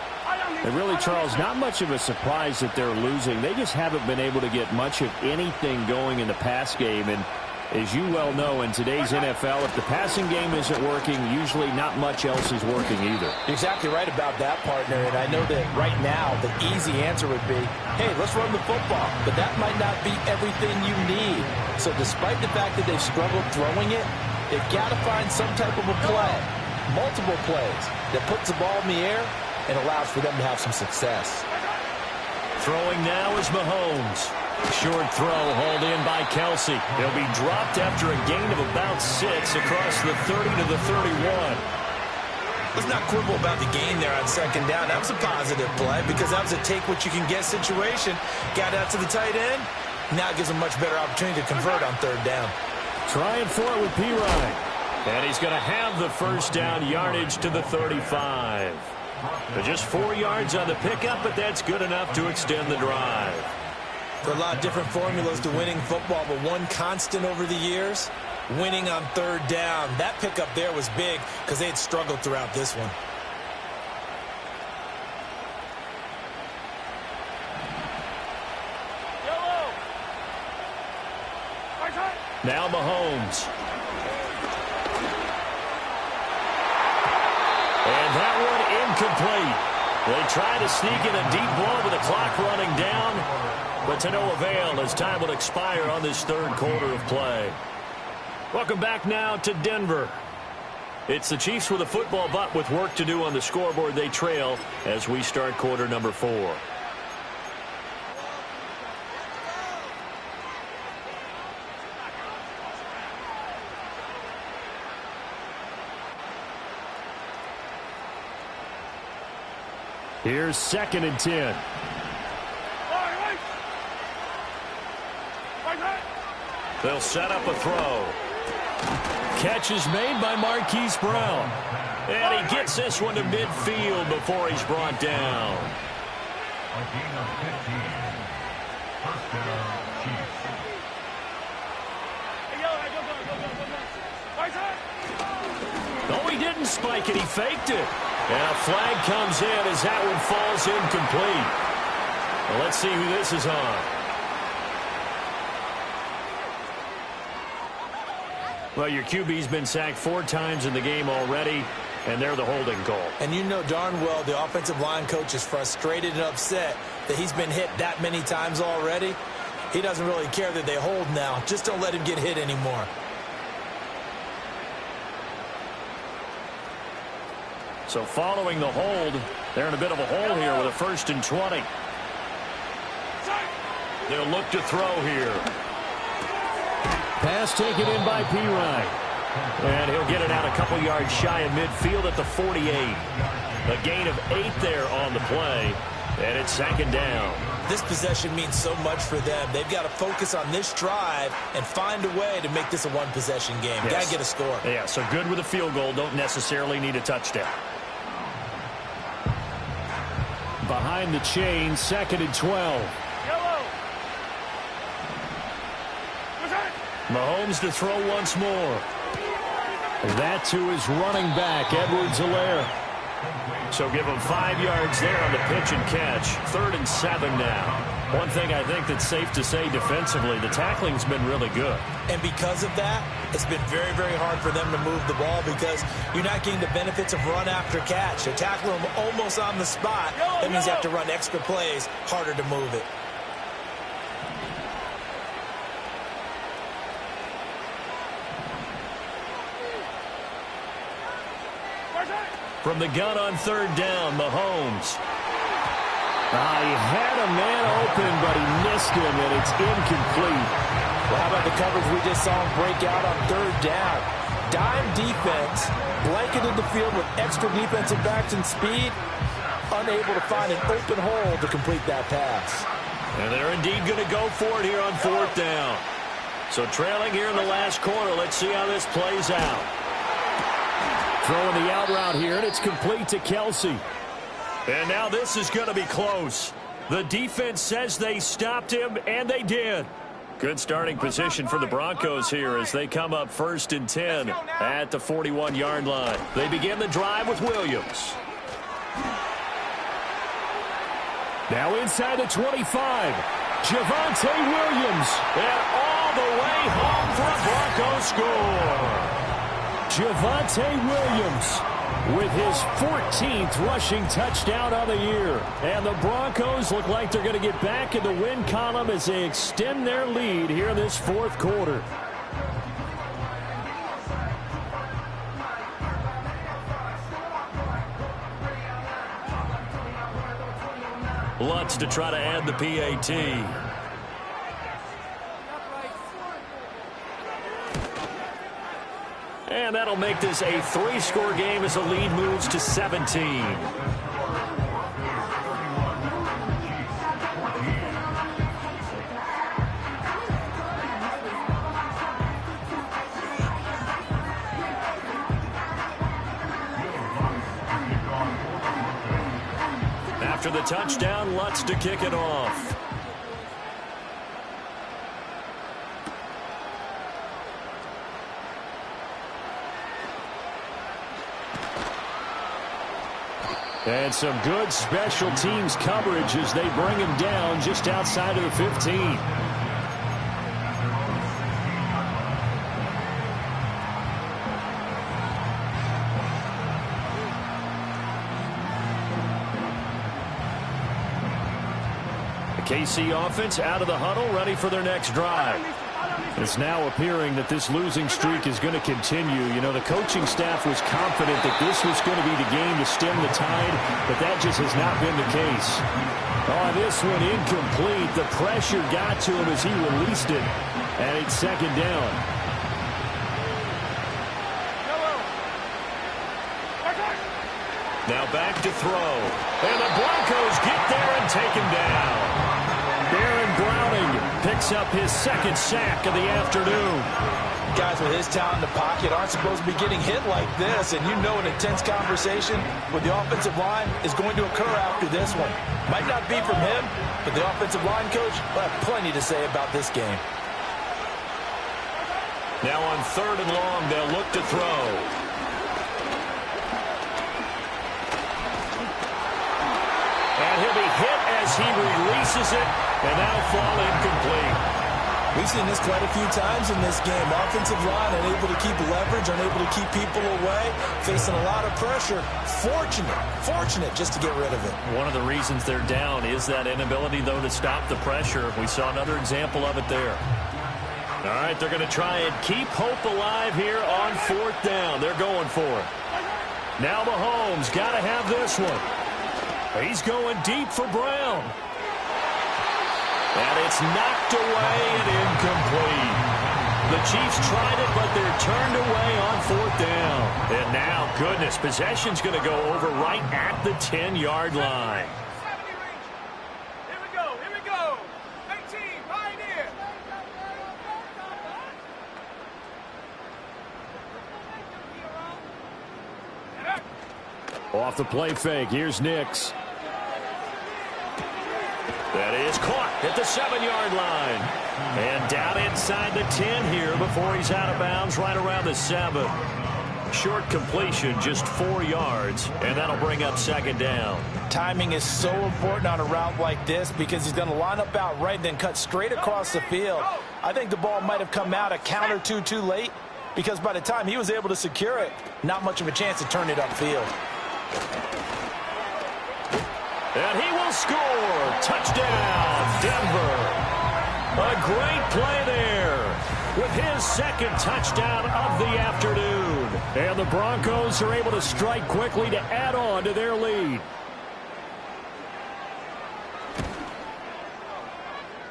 And really, Charles, not much of a surprise that they're losing. They just haven't been able to get much of anything going in the pass game. And as you well know, in today's NFL, if the passing game isn't working, usually not much else is working either. Exactly right about that, partner. And I know that right now the easy answer would be, hey, let's run the football. But that might not be everything you need. So despite the fact that they've struggled throwing it, they've got to find some type of a play, multiple plays, that puts the ball in the air and allows for them to have some success. Throwing now is Mahomes. Short throw hauled in by Kelsey. He'll be dropped after a gain of about 6 across the 30 to the 31. Let's not quibble about the gain there on 2nd down. That was a positive play because that was a take-what-you-can-get situation. Got out to the tight end. Now it gives them much better opportunity to convert on 3rd down. Trying for it with Pirine. And he's going to have the 1st down, yardage to the 35. But just 4 yards on the pickup, but that's good enough to extend the drive. There are a lot of different formulas to winning football, but one constant over the years, winning on 3rd down. That pickup there was big because they had struggled throughout this one. Now Mahomes. And that one incomplete. They try to sneak in a deep ball with the clock running down, but to no avail as time will expire on this 3rd quarter of play. Welcome back now to Denver. It's the Chiefs with a football, but with work to do on the scoreboard. They trail as we start quarter number 4. Here's 2nd and 10. They'll set up a throw. Catch is made by Marquise Brown. And he gets this one to midfield before he's brought down. A gain of 15. 1st down, Chiefs. No, he didn't spike it. He faked it. And a flag comes in as that one falls incomplete. Well, let's see who this is on. Well, your QB's been sacked 4 times in the game already, and they're the holding call. And you know darn well the offensive line coach is frustrated and upset that he's been hit that many times already. He doesn't really care that they hold now. Just don't let him get hit anymore. So following the hold, they're in a bit of a hole here with a 1st and 20. They'll look to throw here. Pass taken in by Pirine. And he'll get it out a couple yards shy of midfield at the 48. A gain of 8 there on the play. And it's 2nd down. This possession means so much for them. They've got to focus on this drive and find a way to make this a one-possession game. Yes. Got to get a score. Yeah, so good with a field goal. Don't necessarily need a touchdown. Behind the chain, 2nd and 12. Mahomes to throw once more. That to his running back, Edwards-Helaire. So give him 5 yards there on the pitch and catch. 3rd and 7 now. One thing I think that's safe to say defensively, the tackling's been really good. And because of that, it's been very, very hard for them to move the ball because you're not getting the benefits of run after catch. They tackle them almost on the spot. That means you have to run extra plays, harder to move it. From the gun on 3rd down, Mahomes. He had a man open, but he missed him, and it's incomplete. Well, how about the coverage we just saw him break out on third down? Dime defense, blanketed the field with extra defensive backs and speed, unable to find an open hole to complete that pass. And they're indeed going to go for it here on fourth down. So trailing here in the last quarter, let's see how this plays out. Throwing the out route here, and it's complete to Kelsey. And now this is going to be close. The defense says they stopped him, and they did. Good starting position for the Broncos here as they come up 1st and 10 at the 41-yard line. They begin the drive with Williams. Now inside the 25. Javonte Williams. And all the way home for a Broncos score. Javonte Williams with his 14th rushing touchdown of the year. And the Broncos look like they're going to get back in the win column as they extend their lead here in this fourth quarter. Lutz to try to add the PAT. And that'll make this a 3-score game as the lead moves to 17. After the touchdown, Lutz to kick it off. And some good special teams coverage as they bring him down just outside of the 15. The KC offense out of the huddle, ready for their next drive. It's now appearing that this losing streak is going to continue. You know, the coaching staff was confident that this was going to be the game to stem the tide, but that just has not been the case. Oh, this one incomplete. The pressure got to him as he released it, and it's second down. Now back to throw. And the Broncos get there and take him down. Baron Browning picks up his second sack of the afternoon. Guys with his talent in the pocket aren't supposed to be getting hit like this, and you know an intense conversation with the offensive line is going to occur after this one. Might not be from him, but the offensive line coach will have plenty to say about this game. Now on 3rd and long, they'll look to throw. And he'll be hit as he releases it, and that'll fall incomplete. We've seen this quite a few times in this game. Offensive line unable to keep leverage, unable to keep people away, facing a lot of pressure. Fortunate just to get rid of it. One of the reasons they're down is that inability, though, to stop the pressure. We saw another example of it there. All right, they're going to try and keep hope alive here on 4th down. They're going for it. Now Mahomes got to have this one. He's going deep for Brown. And it's knocked away and incomplete. The Chiefs tried it, but they're turned away on 4th down. And now, goodness, possession's going to go over right at the 10-yard line. Here we go. 18, Pioneer. Off the play fake, here's Nix. That is caught at the 7-yard line. And down inside the 10 here before he's out of bounds right around the 7. Short completion, just 4 yards, and that'll bring up 2nd down. Timing is so important on a route like this because he's going to line up out right, then cut straight across the field. I think the ball might have come out a count or two too late because by the time he was able to secure it, not much of a chance to turn it upfield. And he will score. Touchdown, Denver. A great play there with his 2nd touchdown of the afternoon. And the Broncos are able to strike quickly to add on to their lead.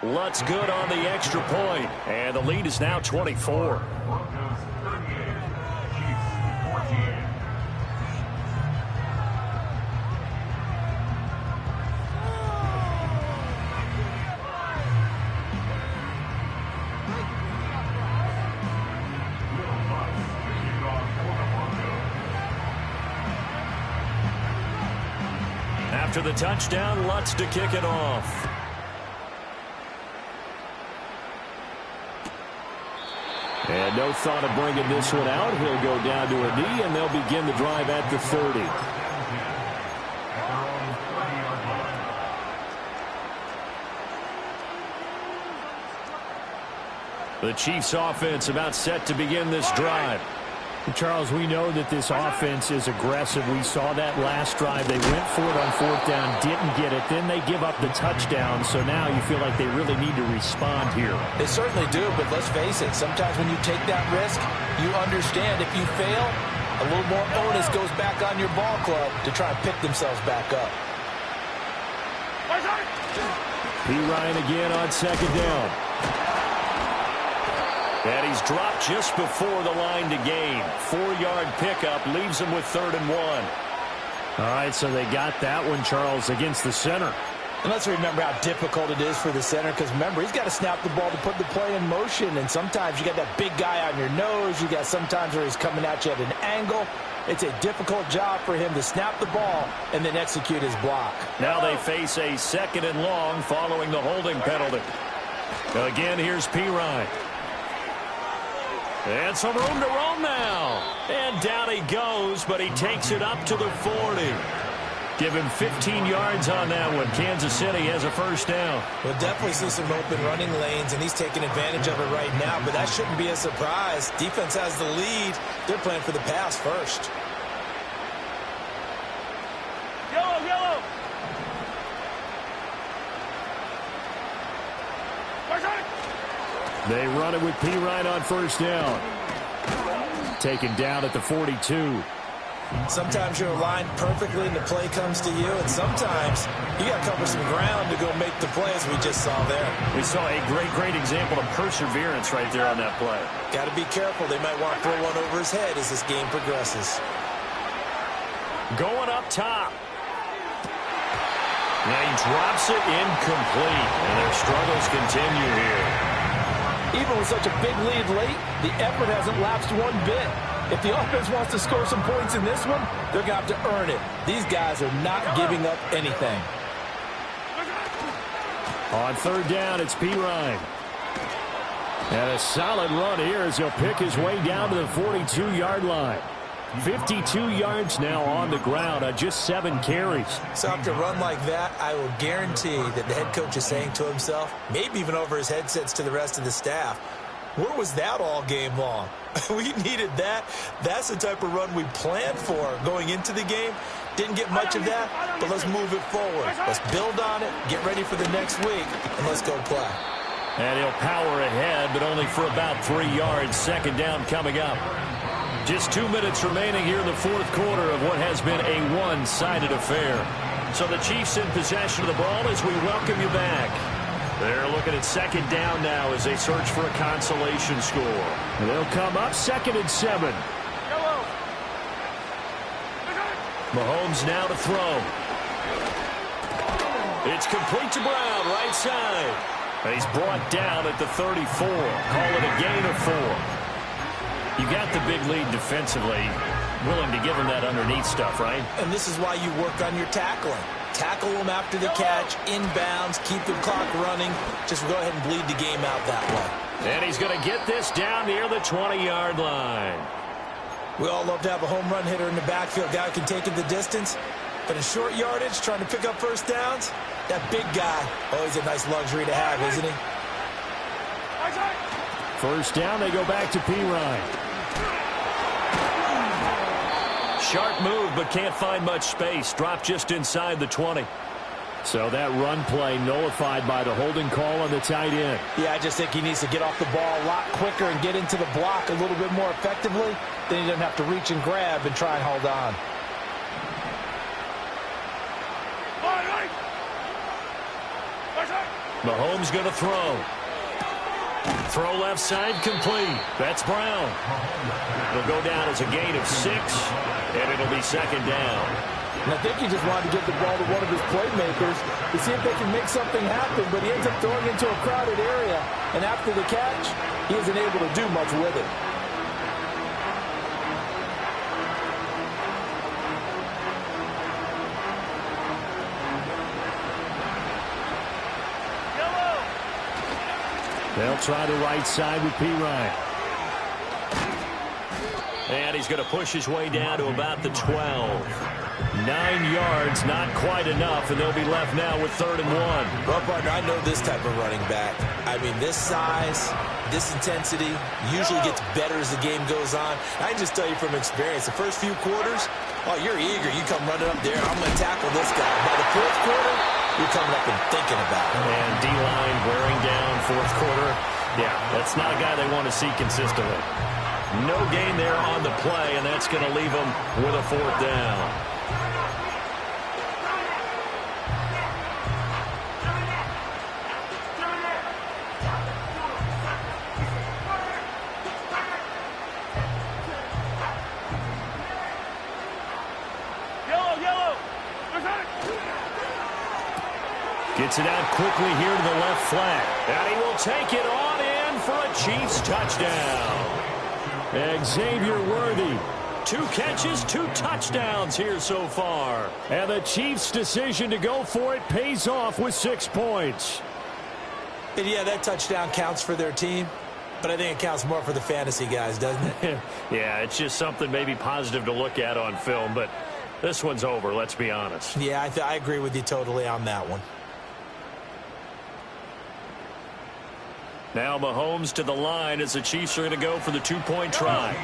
Lutz good on the extra point, and the lead is now 24. Broncos 38, Chiefs 14. After the touchdown, Lutz to kick it off. And no thought of bringing this one out. He'll go down to a knee, and they'll begin the drive at the 30. The Chiefs offense about set to begin this drive. Charles, we know that this offense is aggressive. We saw that last drive. They went for it on 4th down, didn't get it. Then they give up the touchdown. So now you feel like they really need to respond here. They certainly do, but let's face it. Sometimes when you take that risk, you understand if you fail, a little more onus goes back on your ball club to try and pick themselves back up. P. Ryan again on 2nd down. And he's dropped just before the line to gain. 4-yard pickup leaves him with 3rd and 1. All right, so they got that one, Charles, against the center. And let's remember how difficult it is for the center, because remember, he's got to snap the ball to put the play in motion, and sometimes you got that big guy on your nose. You got sometimes where he's coming at you at an angle. It's a difficult job for him to snap the ball and then execute his block. Now they face a 2nd and long following the holding penalty. Again, here's P. Ryan. And some room to roam now. And down he goes, but he takes it up to the 40. Give him 15 yards on that one. Kansas City has a 1st down. We'll definitely see some open running lanes, and he's taking advantage of it right now, but that shouldn't be a surprise. Defense has the lead. They're playing for the pass first. Yellow, yellow. They run it with P. Ryan on 1st down. Taken down at the 42. Sometimes you're aligned perfectly and the play comes to you, and sometimes you got to cover some ground to go make the play, as we just saw there. We saw a great example of perseverance right there on that play. Got to be careful. They might want to throw one over his head as this game progresses. Going up top. And he drops it incomplete, and their struggles continue here. Even with such a big lead late, the effort hasn't lapsed one bit. If the offense wants to score some points in this one, they're going to have to earn it. These guys are not giving up anything. On 3rd down, it's P. Ryan. And a solid run here as he'll pick his way down to the 42-yard line. 52 yards now on the ground on just 7 carries. So after a run like that, I will guarantee that the head coach is saying to himself, maybe even over his headsets to the rest of the staff, where was that all game long? We needed that. That's the type of run we planned for going into the game. Didn't get much of that, but let's move it forward. Let's build on it, get ready for the next week, and let's go play. And he'll power ahead, but only for about 3 yards. 2nd down coming up. Just 2 minutes remaining here in the 4th quarter of what has been a one-sided affair. So the Chiefs in possession of the ball as we welcome you back. They're looking at 2nd down now as they search for a consolation score. And they'll come up 2nd and 7. Mahomes now to throw. It's complete to Brown, right side. And he's brought down at the 34. Call it a gain of 4. You got the big lead defensively, willing to give him that underneath stuff, right? And this is why you work on your tackling. Tackle them after the catch, inbounds, keep the clock running. Just go ahead and bleed the game out that way. And he's going to get this down near the 20-yard line. We all love to have a home run hitter in the backfield. Guy who can take it the distance. But in short yardage, trying to pick up 1st downs, that big guy, always a nice luxury to have, isn't he? 1st down, they go back to P. Ryan. Sharp move, but can't find much space. Dropped just inside the 20. So that run play nullified by the holding call on the tight end. Yeah, I just think he needs to get off the ball a lot quicker and get into the block a little bit more effectively. Then he doesn't have to reach and grab and try and hold on. Mahomes going to throw. Throw left side complete. That's Brown. It'll go down as a gain of 6, and it'll be second down. And I think he just wanted to get the ball to one of his playmakers to see if they can make something happen, but he ends up throwing into a crowded area. And after the catch, he isn't able to do much with it. They'll try the right side with Pirine. And he's going to push his way down to about the 12. 9 yards, not quite enough, and they'll be left now with 3rd and 1. Well, partner, I know this type of running back. I mean, this size, this intensity usually gets better as the game goes on. I can just tell you from experience, the first few quarters, oh, you're eager. You come running up there, I'm going to tackle this guy. By the 4th quarter, you're coming up and thinking about it. And D-line wearing down 4th quarter. Yeah, that's not a guy they want to see consistently. No gain there on the play, and that's going to leave them with a 4th down. Gets it out quickly here to the left flat. And he will take it on in for a Chiefs touchdown. Xavier Worthy. 2 catches, 2 touchdowns here so far. And the Chiefs' decision to go for it pays off with 6 points. And yeah, that touchdown counts for their team, but I think it counts more for the fantasy guys, doesn't it? Yeah, it's just something maybe positive to look at on film, but this one's over, let's be honest. Yeah, I agree with you totally on that one. Now Mahomes to the line as the Chiefs are going to go for the 2-point try.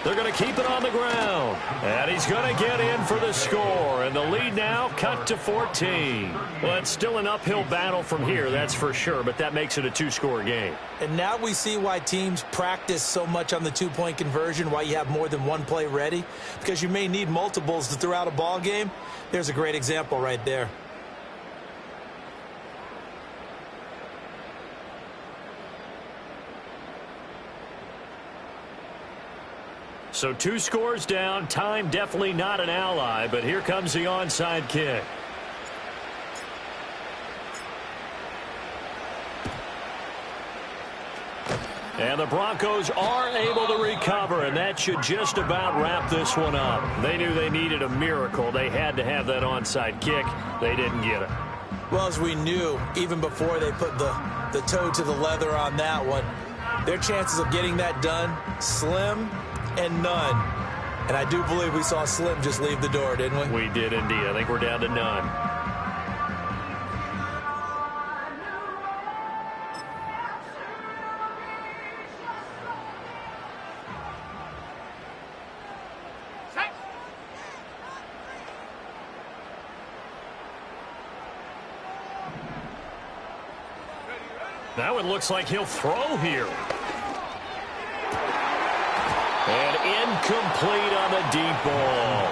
They're going to keep it on the ground. And he's going to get in for the score. And the lead now cut to 14. Well, it's still an uphill battle from here, that's for sure. But that makes it a 2-score game. And now we see why teams practice so much on the 2-point conversion, why you have more than one play ready. Because you may need multiples to throw out a ball game. There's a great example right there. So 2 scores down. Time definitely not an ally, but here comes the onside kick. And the Broncos are able to recover, and that should just about wrap this one up. They knew they needed a miracle. They had to have that onside kick. They didn't get it. Well, as we knew, even before they put the toe to the leather on that one, their chances of getting that done, slim and none. And I do believe we saw Slim just leave the door, didn't we? We did indeed. I think we're down to none. Now it looks like he'll throw here. And incomplete on the deep ball.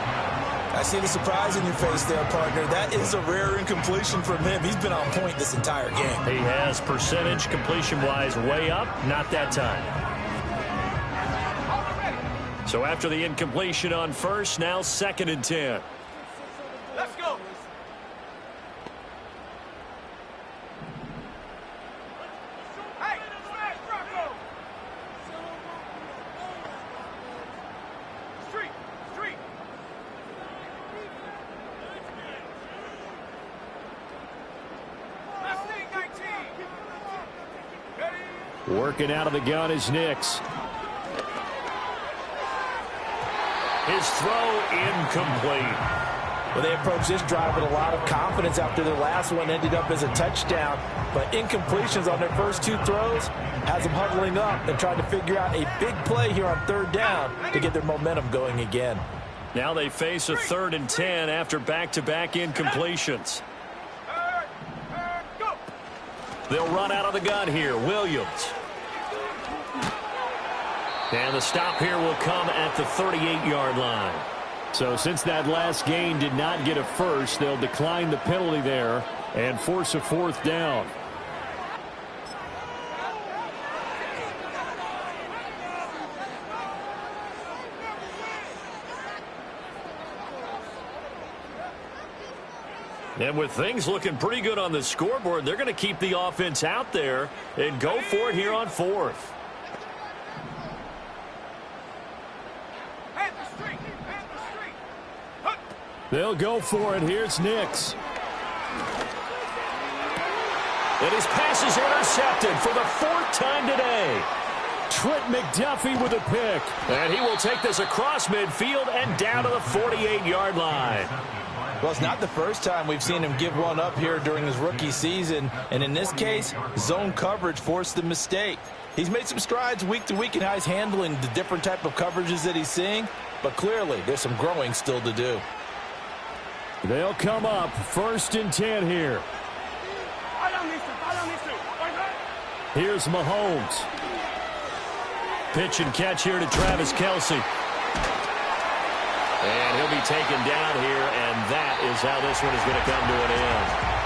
I see the surprise in your face there, partner. That is a rare incompletion from him. He's been on point this entire game. He has percentage completion-wise way up. Not that time. So after the incompletion on first, now 2nd and 10. Let's go. Working out of the gun is Nix. His throw incomplete. Well, they approached this drive with a lot of confidence after their last one ended up as a touchdown. But incompletions on their first 2 throws has them huddling up and trying to figure out a big play here on 3rd down to get their momentum going again. Now they face a 3rd and 10 after back-to-back incompletions. They'll run out of the gun here. Williams. And the stop here will come at the 38-yard line. So since that last gain did not get a first, they'll decline the penalty there and force a fourth down. And with things looking pretty good on the scoreboard, they're going to keep the offense out there and go for it here on fourth. They'll go for it. Here's Nix. And his pass is intercepted for the fourth time today. Trent McDuffie with a pick. And he will take this across midfield and down to the 48-yard line. Well, it's not the first time we've seen him give one up here during his rookie season. And in this case, zone coverage forced the mistake. He's made some strides week to week in how he's handling the different type of coverages that he's seeing. But clearly, there's some growing still to do. They'll come up 1st and 10 here. Here's Mahomes. Pitch and catch here to Travis Kelce. And he'll be taken down here, and that is how this one is going to come to an end.